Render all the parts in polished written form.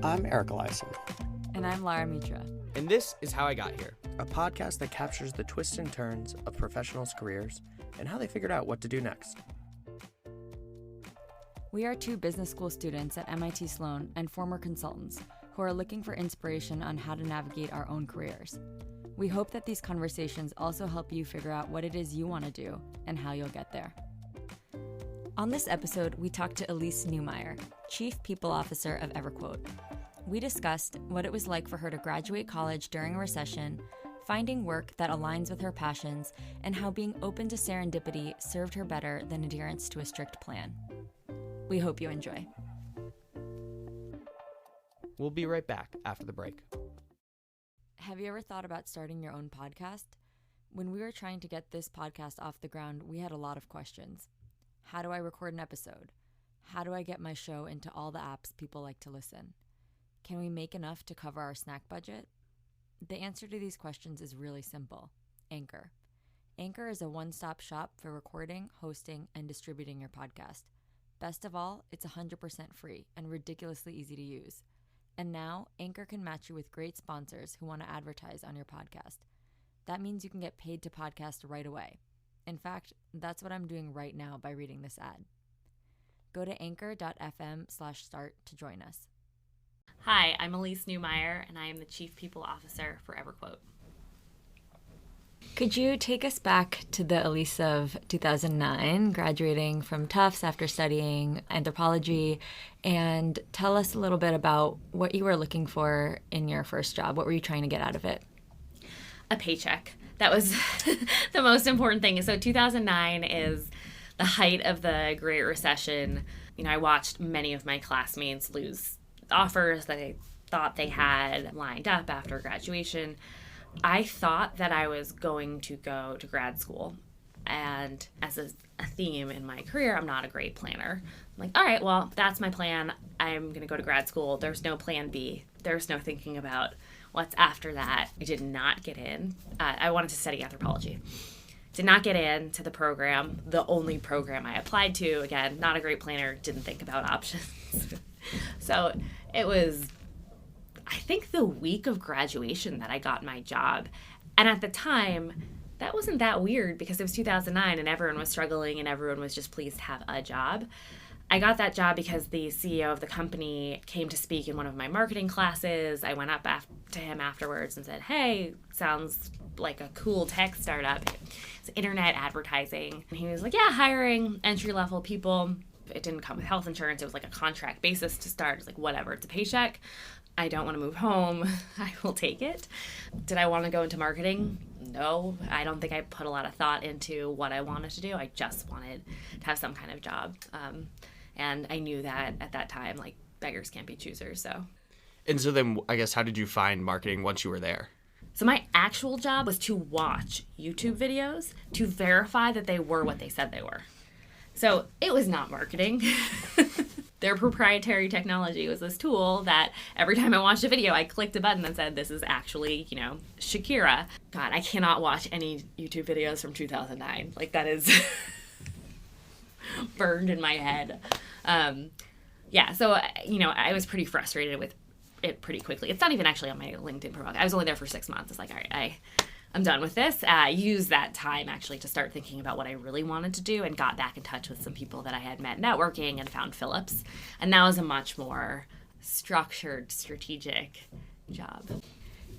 I'm Eric Elyse. And I'm Lara Mitra. And this is How I Got Here, A podcast that captures the twists and turns of professionals' careers and how they figured out what to do next. We are two business school students at MIT Sloan and former consultants who are looking for inspiration on how to navigate our own careers. We hope that these conversations also help you figure out what it is you want to do and how you'll get there. On this episode, we talked to Elyse Neumeier, Chief People Officer of EverQuote. We discussed what it was like for her to graduate college during a recession, finding work that aligns with her passions, and how being open to serendipity served her better than adherence to a strict plan. We hope you enjoy. We'll be right back after the break. Have you ever thought about starting your own podcast? When we were trying to get this podcast off the ground, we had a lot of questions. How do I record an episode? How do I get my show into all the apps people like to listen? Can we make enough to cover our snack budget? The answer to these questions is really simple. Anchor. Anchor is a one-stop shop for recording, hosting, and distributing your podcast. Best of all, it's 100% free and ridiculously easy to use. And now, Anchor can match you with great sponsors who want to advertise on your podcast. That means you can get paid to podcast right away. In fact, that's what I'm doing right now by reading this ad. Go to anchor.fm/start to join us. Hi, I'm Elyse Neumeier, and I am the Chief People Officer for EverQuote. Could you take us back to the Elyse of 2009, graduating from Tufts after studying anthropology, and tell us a little bit about what you were looking for in your first job? What were you trying to get out of it? A paycheck. That was the most important thing. So 2009 is the height of the Great Recession. I watched many of my classmates lose offers that I thought they had lined up after graduation. I thought that I was going to go to grad school. And as a theme in my career, I'm not a great planner. I'm like, all right, well, that's my plan. I'm going to go to grad school. There's no plan B. There's no thinking about what's after that. I did not get in. I wanted to study anthropology. Did not get into the program, the only program I applied to. Again, not a great planner, didn't think about options. So it was, I think, the week of graduation that I got my job. And at the time, that wasn't that weird because it was 2009 and everyone was struggling and everyone was just pleased to have a job. I got that job because the CEO of the company came to speak in one of my marketing classes. I went up to him afterwards and said, hey, sounds like a cool tech startup. It's internet advertising. And he was like, yeah, hiring entry-level people. It didn't come with health insurance. It was like a contract basis to start. It's like, whatever, it's a paycheck. I don't want to move home. I will take it. Did I want to go into marketing? No. I don't think I put a lot of thought into what I wanted to do. I just wanted to have some kind of job. And I knew that at that time, like, beggars can't be choosers, so. And so then, I guess, how did you find marketing once you were there? So my actual job was to watch YouTube videos to verify that they were what they said they were. So it was not marketing. Their proprietary technology was this tool that every time I watched a video, I clicked a button that said, this is actually, Shakira. God, I cannot watch any YouTube videos from 2009. Like, that is burned in my head. So, I was pretty frustrated with it pretty quickly. It's not even actually on my LinkedIn profile. I was only there for 6 months. It's like, all right, I'm done with this. I used that time actually to start thinking about what I really wanted to do and got back in touch with some people that I had met networking and found Phillips. And that was a much more structured, strategic job.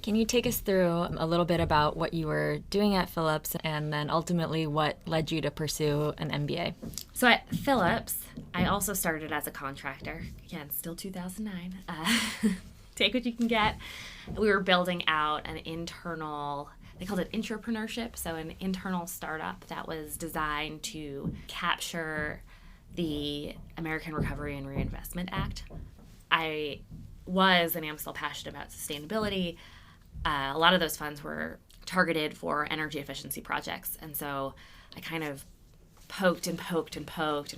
Can you take us through a little bit about what you were doing at Phillips and then ultimately what led you to pursue an MBA? So at Phillips, I also started as a contractor. Again, still 2009. Take what you can get. We were building out an internal, they called it intrapreneurship, so an internal startup that was designed to capture the American Recovery and Reinvestment Act. I was and am still passionate about sustainability. A lot of those funds were targeted for energy efficiency projects, and so I kind of poked and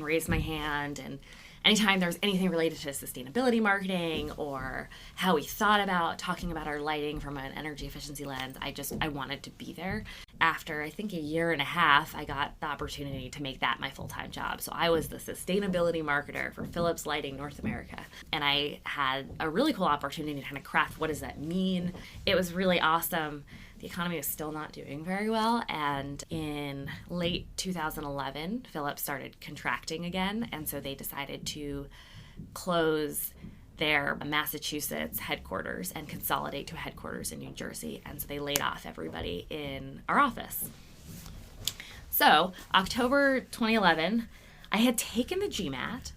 raised my hand and anytime there's anything related to sustainability marketing or how we thought about talking about our lighting from an energy efficiency lens, I wanted to be there. After, I think, a year and a half, I got the opportunity to make that my full-time job. So I was the sustainability marketer for Philips Lighting North America. And I had a really cool opportunity to kind of craft, what does that mean? It was really awesome. The economy was still not doing very well, and in late 2011, Philips started contracting again, and so they decided to close their Massachusetts headquarters and consolidate to a headquarters in New Jersey, and so they laid off everybody in our office. So, October 2011, I had taken the GMAT.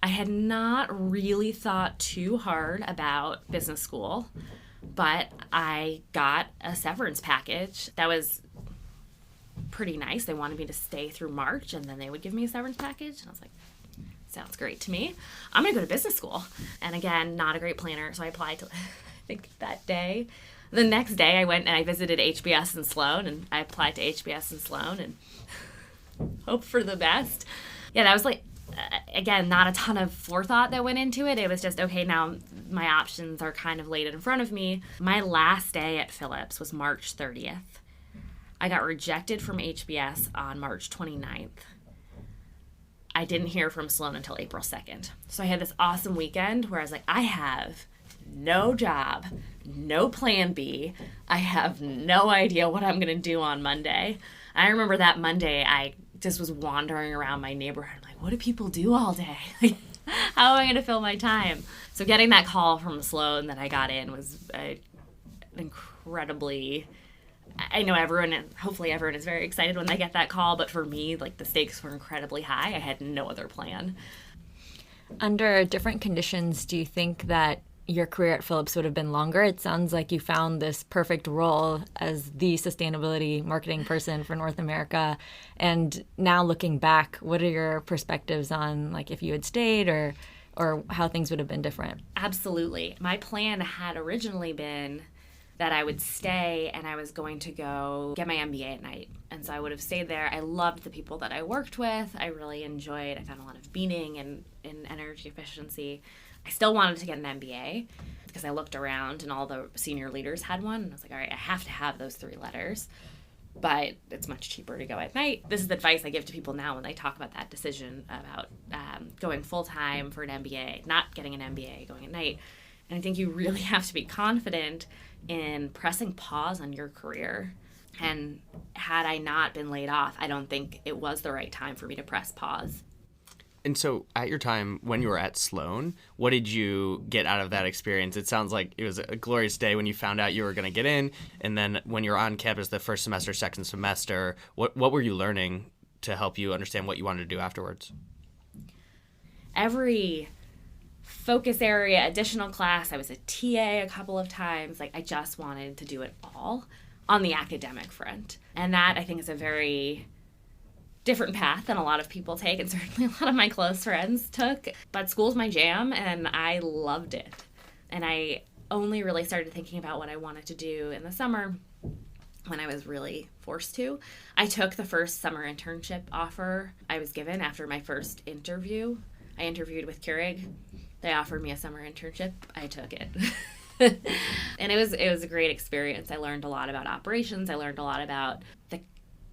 I had not really thought too hard about business school, but I got a severance package that was pretty nice. They wanted me to stay through March, and then they would give me a severance package. And I was like, sounds great to me. I'm going to go to business school. And again, not a great planner, so I applied to, I think that day. The next day, I went and I visited HBS in Sloan, and I applied to HBS in Sloan and hoped for the best. Yeah, that was like, again, not a ton of forethought that went into it. It was just, okay, now my options are kind of laid in front of me. My last day at Philips was March 30th. I got rejected from HBS on March 29th. I didn't hear from Sloan until April 2nd. So I had this awesome weekend where I was like, I have no job, no plan B. I have no idea what I'm going to do on Monday. I remember that Monday, I just was wandering around my neighborhood like, what do people do all day? How am I going to fill my time? So getting that call from Sloan that I got in was incredibly, I know hopefully everyone is very excited when they get that call, but for me, like, the stakes were incredibly high. I had no other plan. Under different conditions, do you think that your career at Philips would have been longer? It sounds like you found this perfect role as the sustainability marketing person for North America. And now looking back, what are your perspectives on, like, if you had stayed or how things would have been different? Absolutely. My plan had originally been that I would stay and I was going to go get my MBA at night. And so I would have stayed there. I loved the people that I worked with. I really enjoyed, I found a lot of meaning in energy efficiency. I still wanted to get an MBA because I looked around and all the senior leaders had one. And I was like, all right, I have to have those 3 letters, but it's much cheaper to go at night. This is the advice I give to people now when they talk about that decision about going full-time for an MBA, not getting an MBA, going at night. And I think you really have to be confident in pressing pause on your career. And had I not been laid off, I don't think it was the right time for me to press pause. And so at your time when you were at Sloan, what did you get out of that experience? It sounds like it was a glorious day when you found out you were going to get in. And then when you were on campus the first semester, second semester, what were you learning to help you understand what you wanted to do afterwards? Every focus area, additional class, I was a TA a couple of times. Like, I just wanted to do it all on the academic front. And that, I think, is a very different path than a lot of people take, and certainly a lot of my close friends took. But school's my jam, and I loved it. And I only really started thinking about what I wanted to do in the summer when I was really forced to. I took the first summer internship offer I was given after my first interview. I interviewed with Keurig. They offered me a summer internship. I took it. And it was a great experience. I learned a lot about operations. I learned a lot about the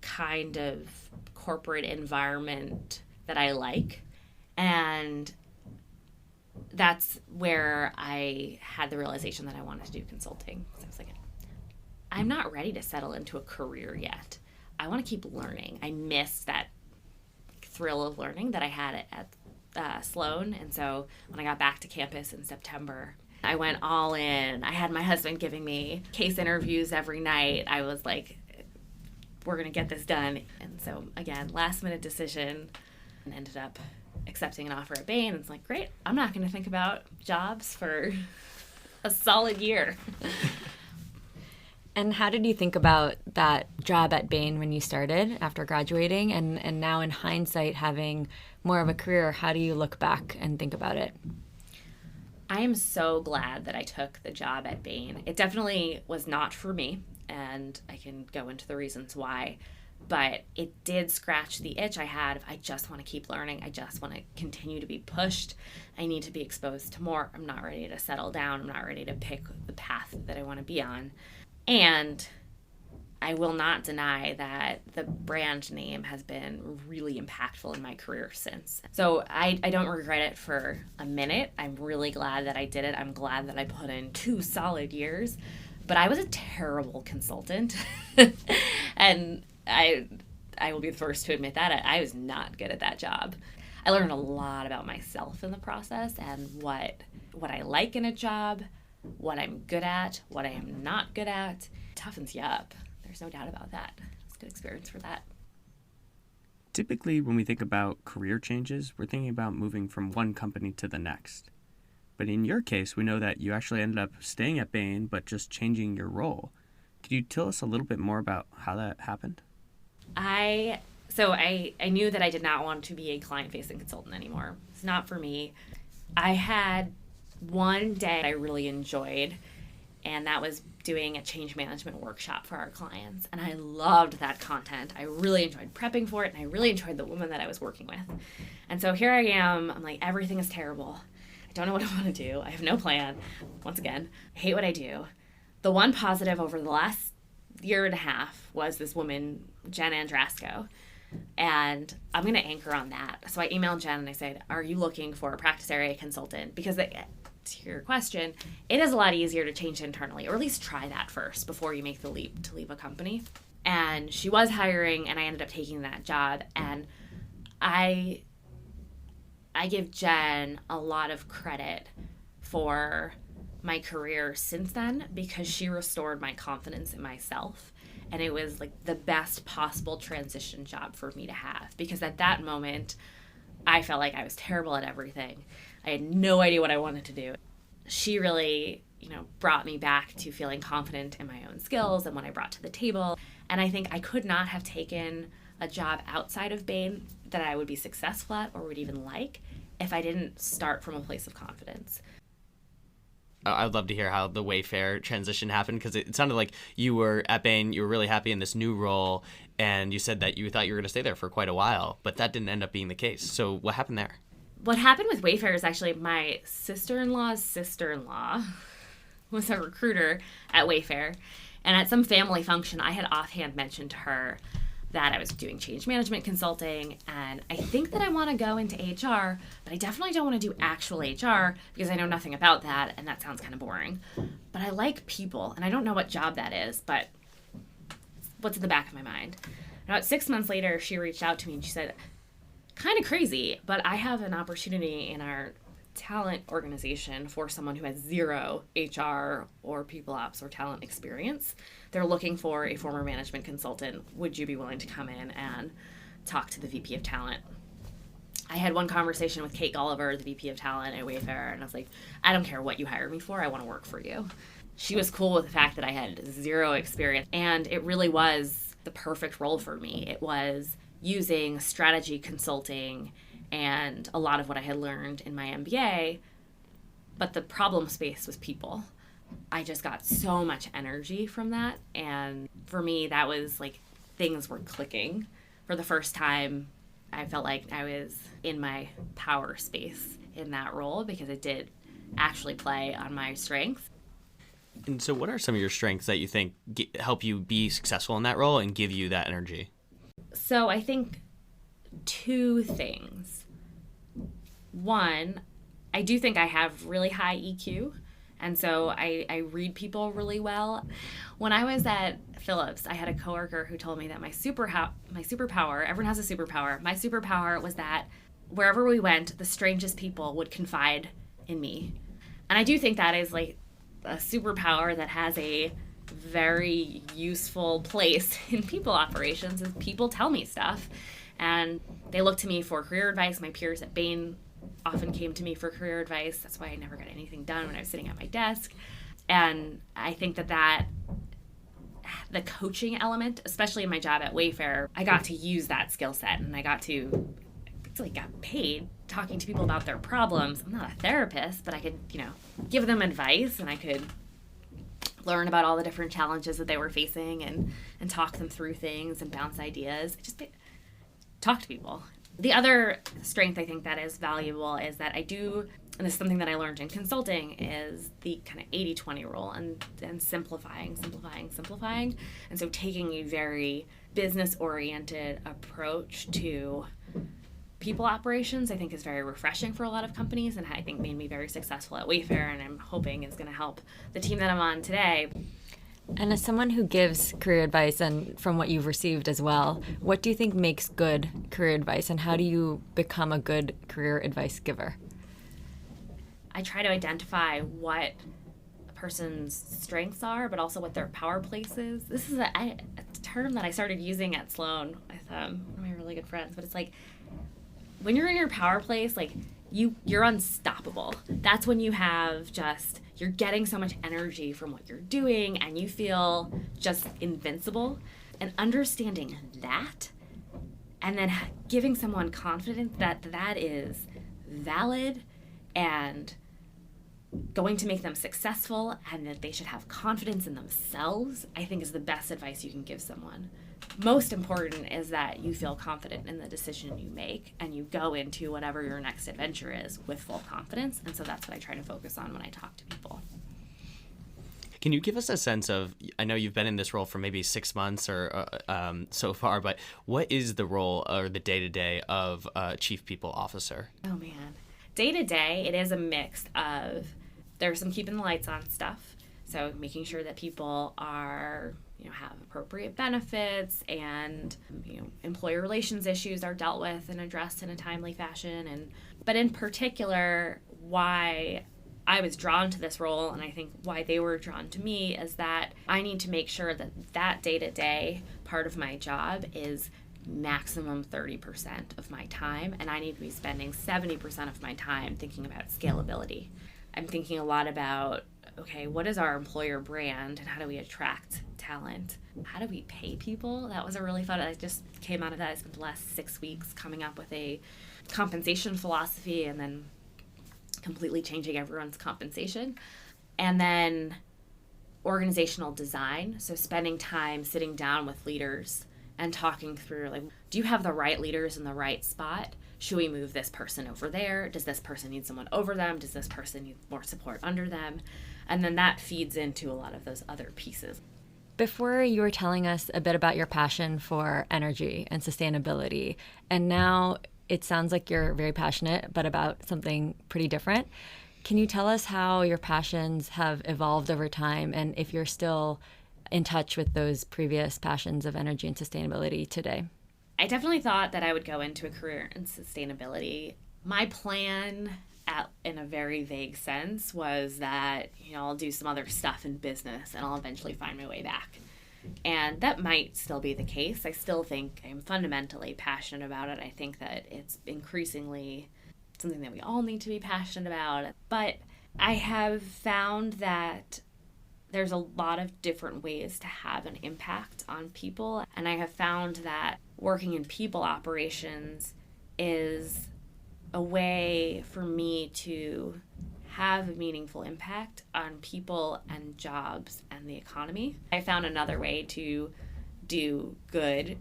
kind of corporate environment that I like. And that's where I had the realization that I wanted to do consulting. So I was like, I'm not ready to settle into a career yet. I want to keep learning. I missed that thrill of learning that I had at Sloan. And so when I got back to campus in September, I went all in. I had my husband giving me case interviews every night. I was like, we're going to get this done. And so, again, last minute decision, and ended up accepting an offer at Bain. And it's like, great, I'm not going to think about jobs for a solid year. And how did you think about that job at Bain when you started after graduating? And now in hindsight, having more of a career, how do you look back and think about it? I am so glad that I took the job at Bain. It definitely was not for me, and I can go into the reasons why. but it did scratch the itch I had of I just want to keep learning. I just want to continue to be pushed. I need to be exposed to more. I'm not ready to settle down. I'm not ready to pick the path that I want to be on. And I will not deny that the brand name has been really impactful in my career since. So I don't regret it for a minute. I'm really glad that I did it. I'm glad that I put in 2 solid years. But I was a terrible consultant. And I will be the first to admit that. I was not good at that job. I learned a lot about myself in the process and what I like in a job, what I'm good at, what I am not good at. It toughens you up. There's no doubt about that. It's a good experience for that. Typically, when we think about career changes, we're thinking about moving from one company to the next. But in your case, we know that you actually ended up staying at Bain, but just changing your role. Could you tell us a little bit more about how that happened? I knew that I did not want to be a client-facing consultant anymore. It's not for me. I had one day I really enjoyed, and that was doing a change management workshop for our clients. And I loved that content. I really enjoyed prepping for it, and I really enjoyed the woman that I was working with. And so here I am. I'm like, everything is terrible. I don't know what I want to do. I have no plan. Once again, I hate what I do. The one positive over the last year and a half was this woman, Jen Andrasco. And I'm going to anchor on that. So I emailed Jen and I said, are you looking for a practice area consultant? Because to your question, it is a lot easier to change internally, or at least try that first before you make the leap to leave a company. And she was hiring, and I ended up taking that job. And I give Jen a lot of credit for my career since then, because she restored my confidence in myself. And it was like the best possible transition job for me to have, because at that moment I felt like I was terrible at everything. I had no idea what I wanted to do. She really, brought me back to feeling confident in my own skills and what I brought to the table. And I think I could not have taken a job outside of Bain that I would be successful at or would even like if I didn't start from a place of confidence. I'd love to hear how the Wayfair transition happened, because it sounded like you were at Bain, you were really happy in this new role, and you said that you thought you were going to stay there for quite a while, but that didn't end up being the case. So what happened there? What happened with Wayfair is actually my sister-in-law's sister-in-law was a recruiter at Wayfair, and at some family function, I had offhand mentioned to her that I was doing change management consulting, and I think that I want to go into HR, but I definitely don't want to do actual HR because I know nothing about that, and that sounds kind of boring. But I like people, and I don't know what job that is, but what's in the back of my mind. About 6 months later, she reached out to me and she said, kind of crazy, but I have an opportunity in our talent organization for someone who has 0 HR or people ops or talent experience. They're looking for a former management consultant. Would you be willing to come in and talk to the VP of talent? I had one conversation with Kate Gulliver, the VP of talent at Wayfair, and I was like, I don't care what you hire me for. I want to work for you. She was cool with the fact that I had 0 experience, and it really was the perfect role for me. It was using strategy consulting and a lot of what I had learned in my MBA, but the problem space was people. I just got so much energy from that, and for me, that was like things were clicking. For the first time, I felt like I was in my power space in that role because it did actually play on my strengths. And so what are some of your strengths that you think help you be successful in that role and give you that energy? So I think 2 things. One, I do think I have really high EQ, and so I read people really well. When I was at Phillips, I had a coworker who told me that my superpower, everyone has a superpower, my superpower was that wherever we went, the strangest people would confide in me. And I do think that is like a superpower that has a very useful place in people operations, is people tell me stuff and they look to me for career advice. My peers at Bain often came to me for career advice. That's why I never got anything done when I was sitting at my desk. And I think that the coaching element, especially in my job at Wayfair, I got to use that skill set, and I got paid talking to people about their problems. I'm not a therapist, but I could, give them advice, and I could learn about all the different challenges that they were facing and talk them through things and bounce ideas. Talk to people. The other strength I think that is valuable is that I do, and this is something that I learned in consulting, is the kind of 80-20 rule and simplifying. And so taking a very business-oriented approach to people operations, I think, is very refreshing for a lot of companies, and I think made me very successful at Wayfair, and I'm hoping is going to help the team that I'm on today. And as someone who gives career advice, and from what you've received as well, what do you think makes good career advice, and how do you become a good career advice giver? I try to identify what a person's strengths are, but also what their power place is. This is a term that I started using at Sloan with one of my really good friends, but it's like, when you're in your power place, like you're unstoppable. That's when you have you're getting so much energy from what you're doing and you feel just invincible. And understanding that and then giving someone confidence that that is valid and going to make them successful and that they should have confidence in themselves, I think is the best advice you can give someone. Most important is that you feel confident in the decision you make and you go into whatever your next adventure is with full confidence. And so that's what I try to focus on when I talk to people. Can you give us a sense of, I know you've been in this role for maybe 6 months or so far, but what is the role or the day-to-day of a chief people officer? Oh, man. Day-to-day, it is a mix of, there's some keeping the lights on stuff. So making sure that people are, have appropriate benefits and, employee relations issues are dealt with and addressed in a timely fashion. But in particular, why I was drawn to this role, and I think why they were drawn to me, is that I need to make sure that that day-to-day part of my job is maximum 30% of my time, and I need to be spending 70% of my time thinking about scalability. I'm thinking a lot about, okay, what is our employer brand and how do we attract talent? How do we pay people? That was a really fun, I just came out of that. I spent the last 6 weeks coming up with a compensation philosophy and then completely changing everyone's compensation. And then organizational design, so spending time sitting down with leaders and talking through, like, do you have the right leaders in the right spot? Should we move this person over there? Does this person need someone over them? Does this person need more support under them? And then that feeds into a lot of those other pieces. Before, you were telling us a bit about your passion for energy and sustainability, and now it sounds like you're very passionate, but about something pretty different. Can you tell us how your passions have evolved over time, and if you're still in touch with those previous passions of energy and sustainability today? I definitely thought that I would go into a career in sustainability. My plan, in a very vague sense, was that, I'll do some other stuff in business and I'll eventually find my way back. And that might still be the case. I still think I'm fundamentally passionate about it. I think that it's increasingly something that we all need to be passionate about. But I have found that there's a lot of different ways to have an impact on people. And I have found that working in people operations is a way for me to have a meaningful impact on people and jobs and the economy. I found another way to do good,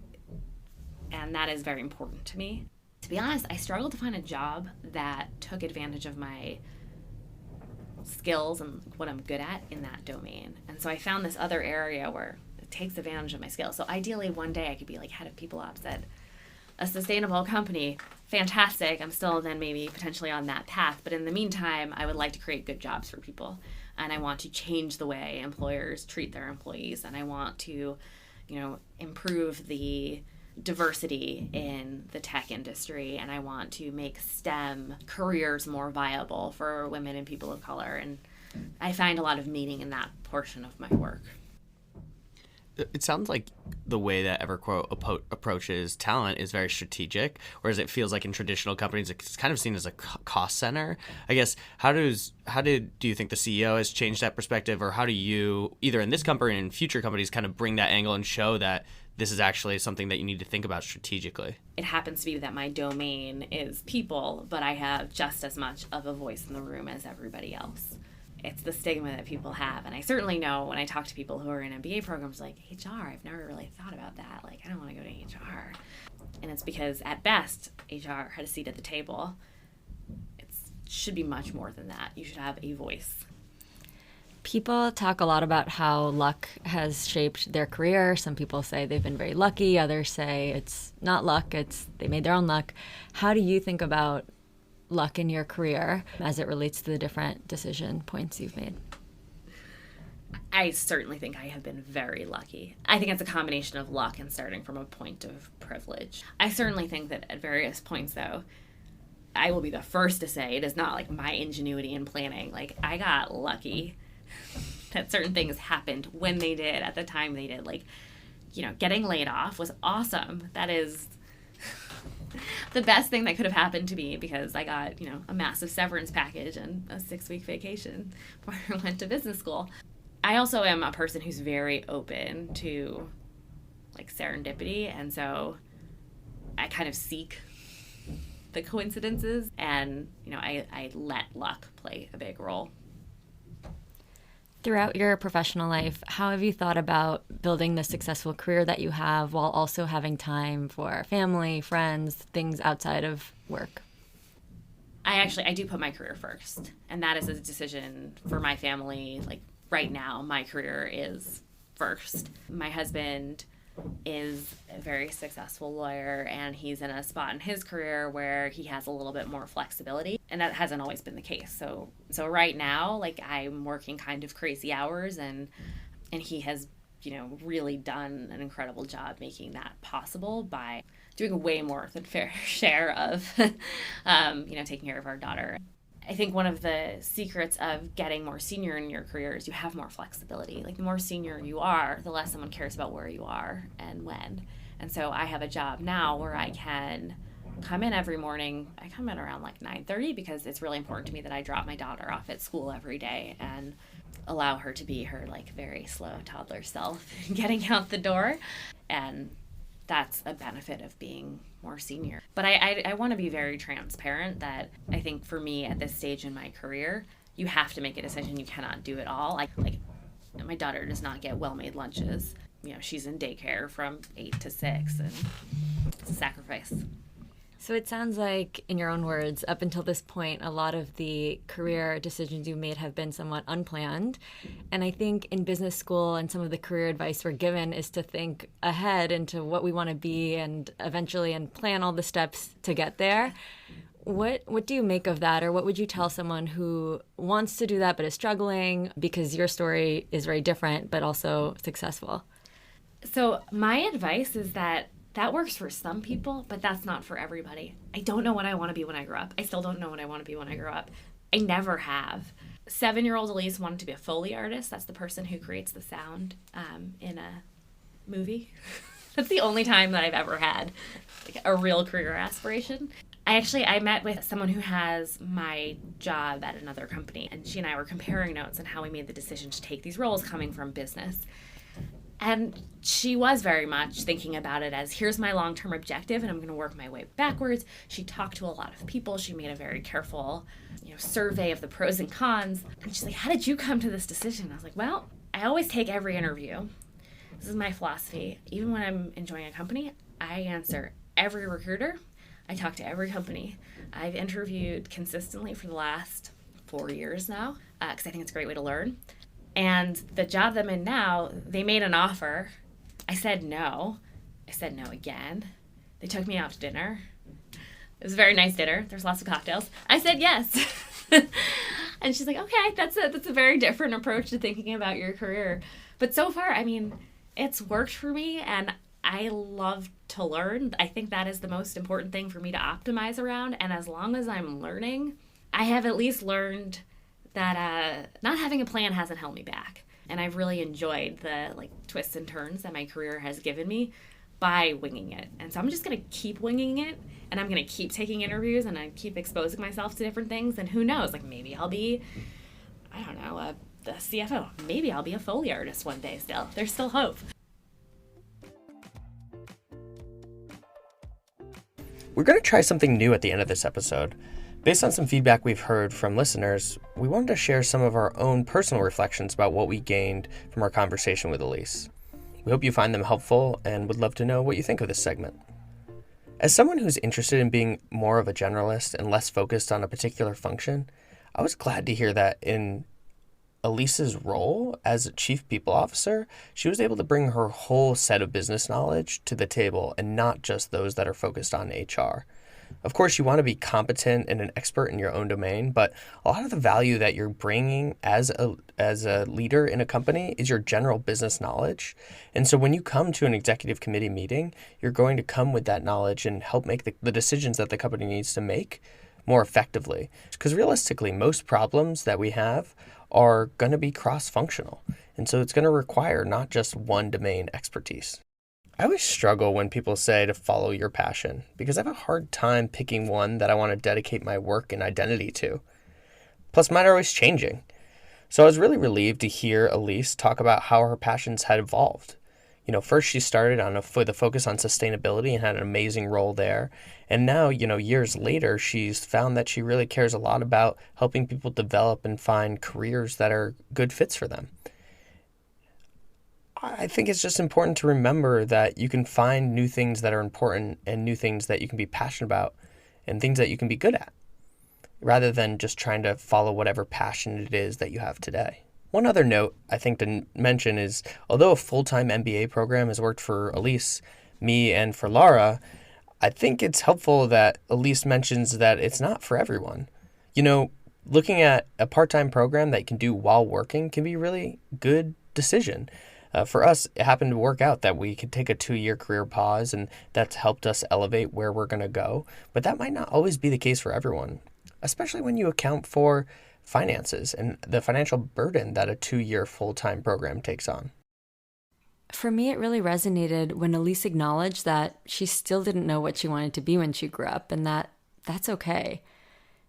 and that is very important to me. To be honest, I struggled to find a job that took advantage of my skills and what I'm good at in that domain. And so I found this other area where it takes advantage of my skills. So ideally, one day I could be like head of people ops at a sustainable company. Fantastic. I'm still then maybe potentially on that path. But in the meantime, I would like to create good jobs for people. And I want to change the way employers treat their employees. And I want to, improve the diversity in the tech industry. And I want to make STEM careers more viable for women and people of color. And I find a lot of meaning in that portion of my work. It sounds like the way that EverQuote approaches talent is very strategic, whereas it feels like in traditional companies it's kind of seen as a cost center. I guess do you think the CEO has changed that perspective, or how do you, either in this company and in future companies, kind of bring that angle and show that this is actually something that you need to think about strategically? It happens to be that my domain is people, but I have just as much of a voice in the room as everybody else. it's the stigma that people have. And I certainly know when I talk to people who are in MBA programs, like, HR, I've never really thought about that. Like, I don't want to go to HR. And it's because at best, HR had a seat at the table. It should be much more than that. You should have a voice. People talk a lot about how luck has shaped their career. Some people say they've been very lucky. Others say it's not luck, it's they made their own luck. How do you think about luck in your career as it relates to the different decision points you've made? I certainly think I have been very lucky. I think it's a combination of luck and starting from a point of privilege. I certainly think that at various points, though, I will be the first to say it is not like my ingenuity and planning. Like, I got lucky that certain things happened when they did, at the time they did. Like, getting laid off was awesome. That is the best thing that could have happened to me, because I got, a massive severance package and a 6-week vacation before I went to business school. I also am a person who's very open to, like, serendipity, and so I kind of seek the coincidences, and, I let luck play a big role. Throughout your professional life, how have you thought about building the successful career that you have while also having time for family, friends, things outside of work? I do put my career first, and that is a decision for my family. Like, right now, my career is first. My husband is a very successful lawyer, and he's in a spot in his career where he has a little bit more flexibility, and that hasn't always been the case. So right now, like, I'm working kind of crazy hours, and he has, really done an incredible job making that possible by doing way more than fair share of, taking care of our daughter. I think one of the secrets of getting more senior in your career is you have more flexibility. Like, the more senior you are, the less someone cares about where you are and when. And so I have a job now where I can come in every morning. I come in around like 9:30 because it's really important to me that I drop my daughter off at school every day and allow her to be her, like, very slow toddler self getting out the door. And that's a benefit of being more senior. But I want to be very transparent that I think for me at this stage in my career, you have to make a decision. You cannot do it all. Like my daughter does not get well-made lunches. She's in daycare from 8 to 6, and it's a sacrifice. So it sounds like, in your own words, up until this point, a lot of the career decisions you made have been somewhat unplanned. And I think in business school and some of the career advice we're given is to think ahead into what we want to be and eventually and plan all the steps to get there. What do you make of that, or what would you tell someone who wants to do that but is struggling, because your story is very different but also successful? So my advice is that works for some people, but that's not for everybody. I don't know what I want to be when I grow up. I still don't know what I want to be when I grow up. I never have. 7-year-old Elyse wanted to be a Foley artist. That's the person who creates the sound in a movie. That's the only time that I've ever had, like, a real career aspiration. I met with someone who has my job at another company, and she and I were comparing notes on how we made the decision to take these roles coming from business. And she was very much thinking about it as, here's my long-term objective, and I'm going to work my way backwards. She talked to a lot of people. She made a very careful, survey of the pros and cons. And she's like, how did you come to this decision? I was like, well, I always take every interview. This is my philosophy. Even when I'm enjoying a company, I answer every recruiter. I talk to every company. I've interviewed consistently for the last 4 years now, because I think it's a great way to learn. And the job that I'm in now, they made an offer. I said no. I said no again. They took me out to dinner. It was a very nice dinner. There's lots of cocktails. I said yes. And she's like, okay, that's a very different approach to thinking about your career. But so far, it's worked for me, and I love to learn. I think that is the most important thing for me to optimize around. And as long as I'm learning, I have at least learned that not having a plan hasn't held me back. And I've really enjoyed the, like, twists and turns that my career has given me by winging it. And so I'm just going to keep winging it, and I'm going to keep taking interviews, and I keep exposing myself to different things. And who knows, like, maybe I'll be, I don't know, the CFO. Maybe I'll be a Foley artist one day still. There's still hope. We're going to try something new at the end of this episode. Based on some feedback we've heard from listeners, we wanted to share some of our own personal reflections about what we gained from our conversation with Elyse. We hope you find them helpful and would love to know what you think of this segment. As someone who's interested in being more of a generalist and less focused on a particular function, I was glad to hear that in Elyse's role as a chief people officer, she was able to bring her whole set of business knowledge to the table and not just those that are focused on HR. Of course, you want to be competent and an expert in your own domain, but a lot of the value that you're bringing as a leader in a company is your general business knowledge. And so when you come to an executive committee meeting, you're going to come with that knowledge and help make the decisions that the company needs to make more effectively. Because realistically, most problems that we have are going to be cross-functional. And so it's going to require not just one domain expertise. I always struggle when people say to follow your passion because I have a hard time picking one that I want to dedicate my work and identity to. Plus, mine are always changing. So I was really relieved to hear Elyse talk about how her passions had evolved. First she started with a focus on sustainability and had an amazing role there. And now, years later, she's found that she really cares a lot about helping people develop and find careers that are good fits for them. I think it's just important to remember that you can find new things that are important and new things that you can be passionate about and things that you can be good at, rather than just trying to follow whatever passion it is that you have today. One other note I think to mention is, although a full-time MBA program has worked for Elyse, me, and for Laura, I think it's helpful that Elyse mentions that it's not for everyone. Looking at a part-time program that you can do while working can be a really good decision. For us, it happened to work out that we could take a 2-year career pause, and that's helped us elevate where we're going to go. But that might not always be the case for everyone, especially when you account for finances and the financial burden that a 2-year full-time program takes on. For me, it really resonated when Elyse acknowledged that she still didn't know what she wanted to be when she grew up, and that's okay.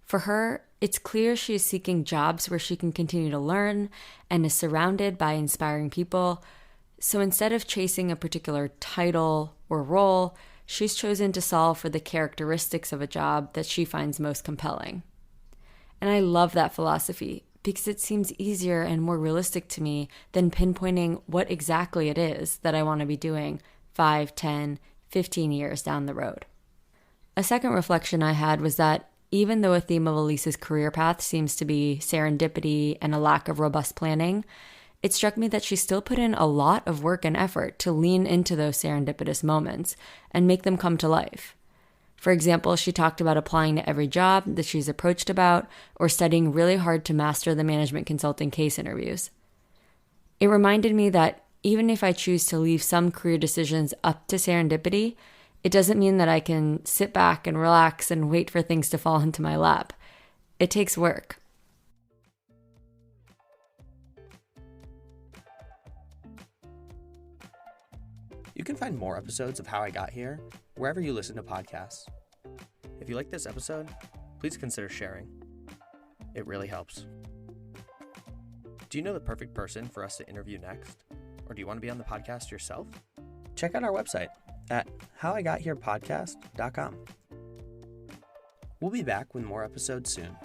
For her, it's clear she is seeking jobs where she can continue to learn and is surrounded by inspiring people. So instead of chasing a particular title or role, she's chosen to solve for the characteristics of a job that she finds most compelling. And I love that philosophy because it seems easier and more realistic to me than pinpointing what exactly it is that I want to be doing 5, 10, 15 years down the road. A second reflection I had was that even though a theme of Elyse's career path seems to be serendipity and a lack of robust planning, it struck me that she still put in a lot of work and effort to lean into those serendipitous moments and make them come to life. For example, she talked about applying to every job that she's approached about or studying really hard to master the management consulting case interviews. It reminded me that even if I choose to leave some career decisions up to serendipity, it doesn't mean that I can sit back and relax and wait for things to fall into my lap. It takes work. You can find more episodes of How I Got Here wherever you listen to podcasts. If you like this episode, please consider sharing. It really helps. Do you know the perfect person for us to interview next? Or do you want to be on the podcast yourself? Check out our website at howigotherepodcast.com. We'll be back with more episodes soon.